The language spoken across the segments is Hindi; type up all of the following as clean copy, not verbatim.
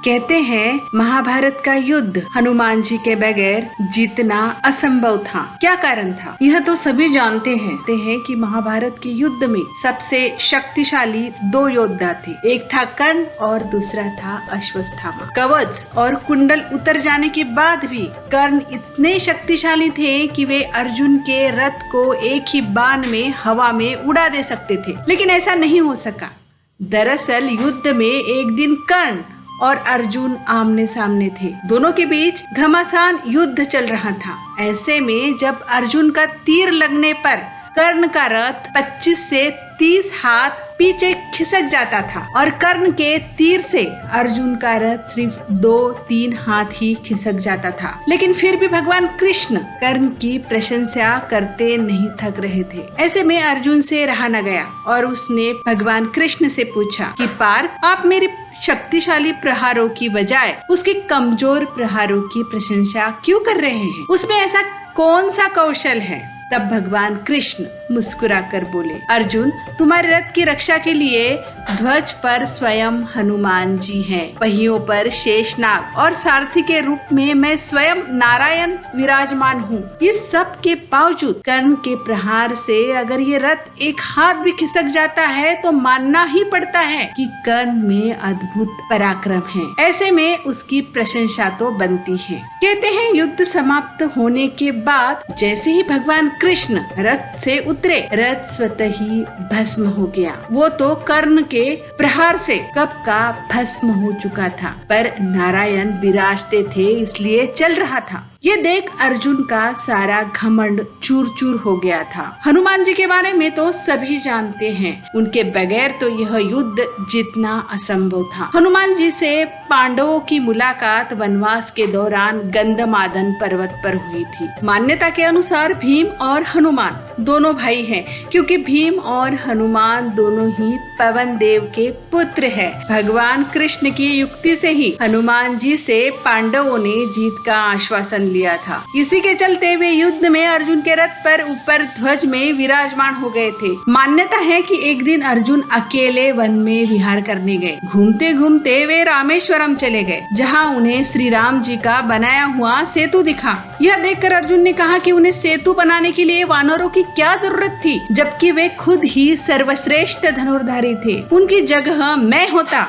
कहते हैं महाभारत का युद्ध हनुमान जी के बगैर जीतना असंभव था। क्या कारण था? यह तो सभी जानते हैं कि महाभारत के युद्ध में सबसे शक्तिशाली दो योद्धा थे। एक था कर्ण और दूसरा था अश्वत्थामा। कवच और कुंडल उतर जाने के बाद भी कर्ण इतने शक्तिशाली थे कि वे अर्जुन के रथ को एक ही बाण में हवा में उड़ा दे सकते थे, लेकिन ऐसा नहीं हो सका। दरअसल युद्ध में एक दिन कर्ण और अर्जुन आमने सामने थे। दोनों के बीच घमासान युद्ध चल रहा था। ऐसे में जब अर्जुन का तीर लगने पर कर्ण का रथ 25 से 30 हाथ पीछे खिसक जाता था और कर्ण के तीर से अर्जुन का रथ सिर्फ 2-3 हाथ ही खिसक जाता था। लेकिन फिर भी भगवान कृष्ण कर्ण की प्रशंसा करते नहीं थक रहे थे। ऐसे में अर्जुन से रहा न गया और उसने भगवान कृष्ण से पूछा कि पार्थ, आप मेरे शक्तिशाली प्रहारों की बजाय उसके कमजोर प्रहारों की प्रशंसा क्यों कर रहे हैं? उसमें ऐसा कौन सा कौशल है? तब भगवान कृष्ण मुस्कुराकर बोले, अर्जुन, तुम्हारे रथ की रक्षा के लिए ध्वज पर स्वयं हनुमान जी हैं। पहियों पर शेषनाग और सारथी के रूप में मैं स्वयं नारायण विराजमान हूँ। इस सब के बावजूद कर्ण के प्रहार से अगर ये रथ एक हाथ भी खिसक जाता है तो मानना ही पड़ता है कि कर्ण में अद्भुत पराक्रम है। ऐसे में उसकी प्रशंसा तो बनती है। कहते हैं युद्ध समाप्त होने के बाद जैसे ही भगवान कृष्ण रथ से उतरे, रथ स्वतः ही भस्म हो गया। वो तो कर्ण के प्रहार से कब का भस्म हो चुका था, पर नारायण विराजते थे इसलिए चल रहा था। ये देख अर्जुन का सारा घमंड चूर चूर हो गया था। हनुमान जी के बारे में तो सभी जानते हैं, उनके बगैर तो यह युद्ध जीतना असंभव था। हनुमान जी से पांडवों की मुलाकात वनवास के दौरान गंधमादन पर्वत पर हुई थी। मान्यता के अनुसार भीम और हनुमान दोनों भाई हैं, क्योंकि भीम और हनुमान दोनों ही पवन देव के पुत्र हैं। भगवान कृष्ण की युक्ति से ही हनुमान जी से पांडवों ने जीत का आश्वासन लिया था। इसी के चलते वे युद्ध में अर्जुन के रथ पर ऊपर ध्वज में विराजमान हो गए थे। मान्यता है कि एक दिन अर्जुन अकेले वन में विहार करने गए। घूमते घूमते वे रामेश्वरम चले गए, जहां उन्हें श्री राम जी का बनाया हुआ सेतु दिखा। यह देखकर अर्जुन ने कहा कि उन्हें सेतु बनाने के लिए वानरों की क्या जरूरत थी, जबकि वे खुद ही सर्वश्रेष्ठ धनुर्धारी थे। उनकी जगह मैं होता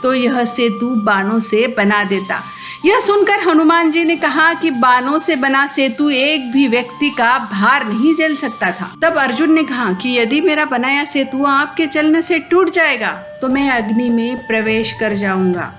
तो यह सेतु बाणों से बना देता। यह सुनकर हनुमान जी ने कहा कि बाणों से बना सेतु एक भी व्यक्ति का भार नहीं झेल सकता था। तब अर्जुन ने कहा कि यदि मेरा बनाया सेतु आपके चलने से टूट जाएगा तो मैं अग्नि में प्रवेश कर जाऊंगा।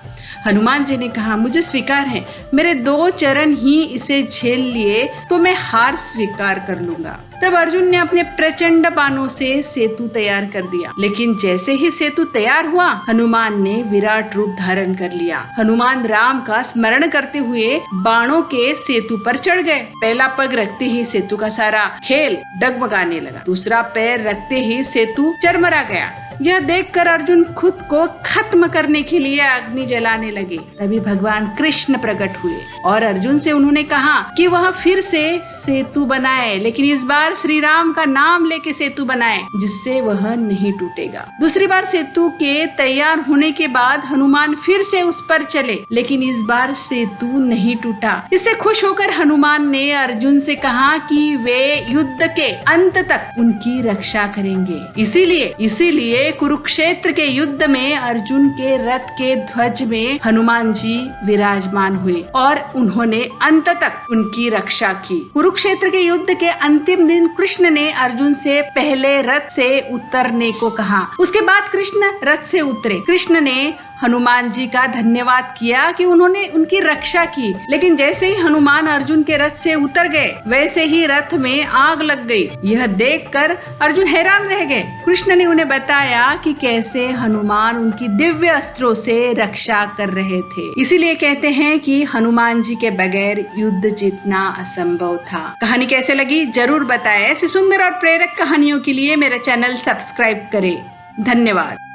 हनुमान जी ने कहा, मुझे स्वीकार है, मेरे 2 चरण ही इसे झेल लिए तो मैं हार स्वीकार कर लूंगा। तब अर्जुन ने अपने प्रचंड बाणों से सेतु तैयार कर दिया। लेकिन जैसे ही सेतु तैयार हुआ, हनुमान ने विराट रूप धारण कर लिया। हनुमान राम का स्मरण करते हुए बाणों के सेतु पर चढ़ गए। पहला पग रखते ही सेतु का सारा खेल डगमगाने लगा। दूसरा पैर रखते ही सेतु चरमरा गया। यह देखकर अर्जुन खुद को खत्म करने के लिए अग्नि जलाने लगे। तभी भगवान कृष्ण प्रकट हुए और अर्जुन से उन्होंने कहा कि वह फिर से सेतु बनाए, लेकिन इस बार श्री राम का नाम लेके सेतु बनाए, जिससे वह नहीं टूटेगा। दूसरी बार सेतु के तैयार होने के बाद हनुमान फिर से उस पर चले, लेकिन इस बार सेतु नहीं टूटा। इससे खुश होकर हनुमान ने अर्जुन से कहा कि वे युद्ध के अंत तक उनकी रक्षा करेंगे। इसीलिए कुरुक्षेत्र के युद्ध में अर्जुन के रथ के ध्वज में हनुमान जी विराजमान हुए और उन्होंने अंत तक उनकी रक्षा की। कुरुक्षेत्र के युद्ध के अंतिम दिन कृष्ण ने अर्जुन से पहले रथ से उतरने को कहा। उसके बाद कृष्ण रथ से उतरे। कृष्ण ने हनुमान जी का धन्यवाद किया कि उन्होंने उनकी रक्षा की। लेकिन जैसे ही हनुमान अर्जुन के रथ से उतर गए, वैसे ही रथ में आग लग गई। यह देखकर अर्जुन हैरान रह गए। कृष्ण ने उन्हें बताया कि कैसे हनुमान उनकी दिव्य अस्त्रों से रक्षा कर रहे थे। इसीलिए कहते हैं कि हनुमान जी के बगैर युद्ध जीतना असंभव था। कहानी कैसे लगी जरूर बताएं। ऐसी सुंदर और प्रेरक कहानियों के लिए मेरा चैनल सब्सक्राइब करें। धन्यवाद।